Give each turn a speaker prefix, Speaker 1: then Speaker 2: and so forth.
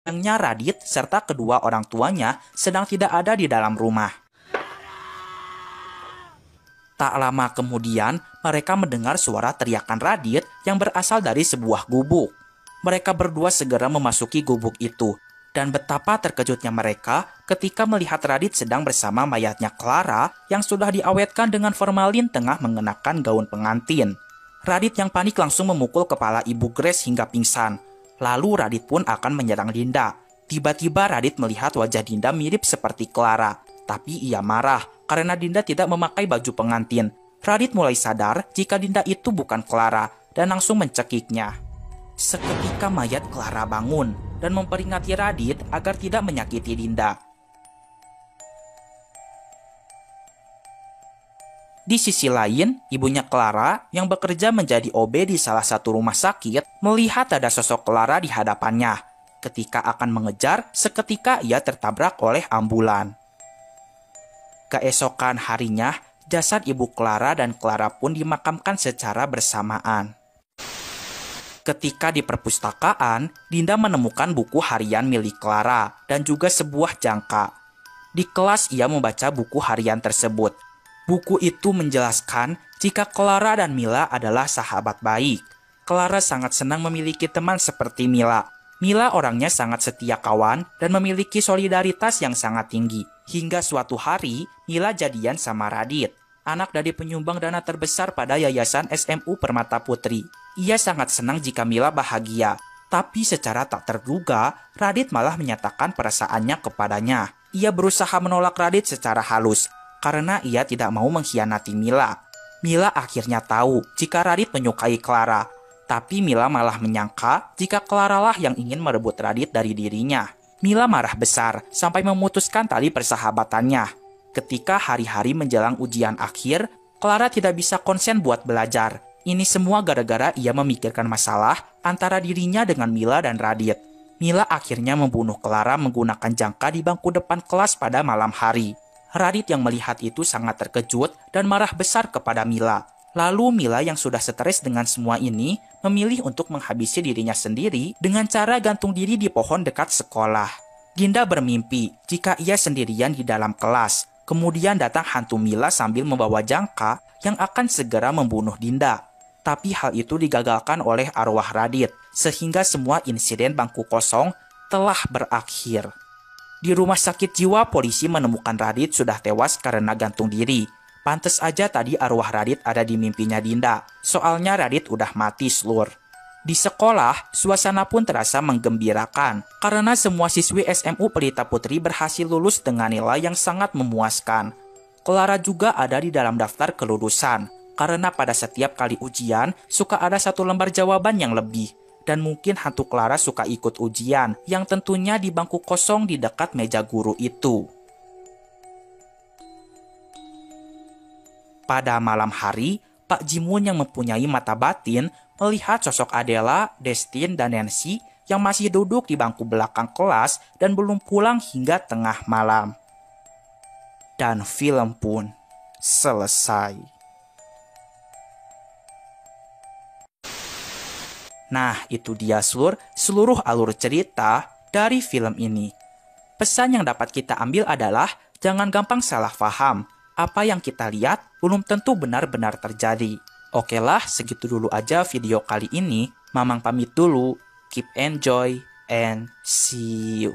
Speaker 1: Sayangnya Radit serta kedua orang tuanya sedang tidak ada di dalam rumah. Tak lama kemudian, mereka mendengar suara teriakan Radit yang berasal dari sebuah gubuk. Mereka berdua segera memasuki gubuk itu, dan betapa terkejutnya mereka ketika melihat Radit sedang bersama mayatnya Clara yang sudah diawetkan dengan formalin tengah mengenakan gaun pengantin. Radit yang panik langsung memukul kepala Ibu Grace hingga pingsan. Lalu Radit pun akan menyerang Dinda. Tiba-tiba Radit melihat wajah Dinda mirip seperti Clara, tapi ia marah karena Dinda tidak memakai baju pengantin. Radit mulai sadar jika Dinda itu bukan Clara dan langsung mencekiknya. Seketika mayat Clara bangun dan memperingati Radit agar tidak menyakiti Dinda. Di sisi lain, ibunya Clara yang bekerja menjadi OB di salah satu rumah sakit melihat ada sosok Clara di hadapannya. Ketika akan mengejar, seketika ia tertabrak oleh ambulan. Keesokan harinya, jasad ibu Clara dan Clara pun dimakamkan secara bersamaan. Ketika di perpustakaan, Dinda menemukan buku harian milik Clara dan juga sebuah jangka. Di kelas ia membaca buku harian tersebut. Buku itu menjelaskan jika Clara dan Mila adalah sahabat baik. Clara sangat senang memiliki teman seperti Mila. Mila orangnya sangat setia kawan dan memiliki solidaritas yang sangat tinggi. Hingga suatu hari, Mila jadian sama Radit, anak dari penyumbang dana terbesar pada Yayasan SMU Permata Putri. Ia sangat senang jika Mila bahagia. Tapi secara tak terduga, Radit malah menyatakan perasaannya kepadanya. Ia berusaha menolak Radit secara halus, karena ia tidak mau mengkhianati Mila. Mila akhirnya tahu jika Radit menyukai Clara, tapi Mila malah menyangka jika Clara lah yang ingin merebut Radit dari dirinya. Mila marah besar sampai memutuskan tali persahabatannya. Ketika hari-hari menjelang ujian akhir, Clara tidak bisa konsen buat belajar. Ini semua gara-gara ia memikirkan masalah antara dirinya dengan Mila dan Radit. Mila akhirnya membunuh Clara menggunakan jangka di bangku depan kelas pada malam hari. Radit yang melihat itu sangat terkejut dan marah besar kepada Mila. Lalu Mila yang sudah stres dengan semua ini memilih untuk menghabisi dirinya sendiri dengan cara gantung diri di pohon dekat sekolah. Dinda bermimpi jika ia sendirian di dalam kelas. Kemudian datang hantu Mila sambil membawa jangka yang akan segera membunuh Dinda. Tapi hal itu digagalkan oleh arwah Radit, sehingga semua insiden bangku kosong telah berakhir. Di rumah sakit jiwa, polisi menemukan Radit sudah tewas karena gantung diri. Pantes aja tadi arwah Radit ada di mimpinya Dinda, soalnya Radit udah mati Slur. Di sekolah, suasana pun terasa menggembirakan, karena semua siswi SMU Pelita Putri berhasil lulus dengan nilai yang sangat memuaskan. Clara juga ada di dalam daftar kelulusan, karena pada setiap kali ujian, suka ada satu lembar jawaban yang lebih. Dan mungkin hantu Clara suka ikut ujian, yang tentunya di bangku kosong di dekat meja guru itu. Pada malam hari, Pak Jimun yang mempunyai mata batin melihat sosok Adela, Destin, dan Nancy yang masih duduk di bangku belakang kelas dan belum pulang hingga tengah malam. Dan film pun selesai. Nah, itu dia seluruh alur cerita dari film ini. Pesan yang dapat kita ambil adalah jangan gampang salah paham. Apa yang kita lihat belum tentu benar-benar terjadi. Oke lah, segitu dulu aja video kali ini. Mamang pamit dulu. Keep enjoy and see you.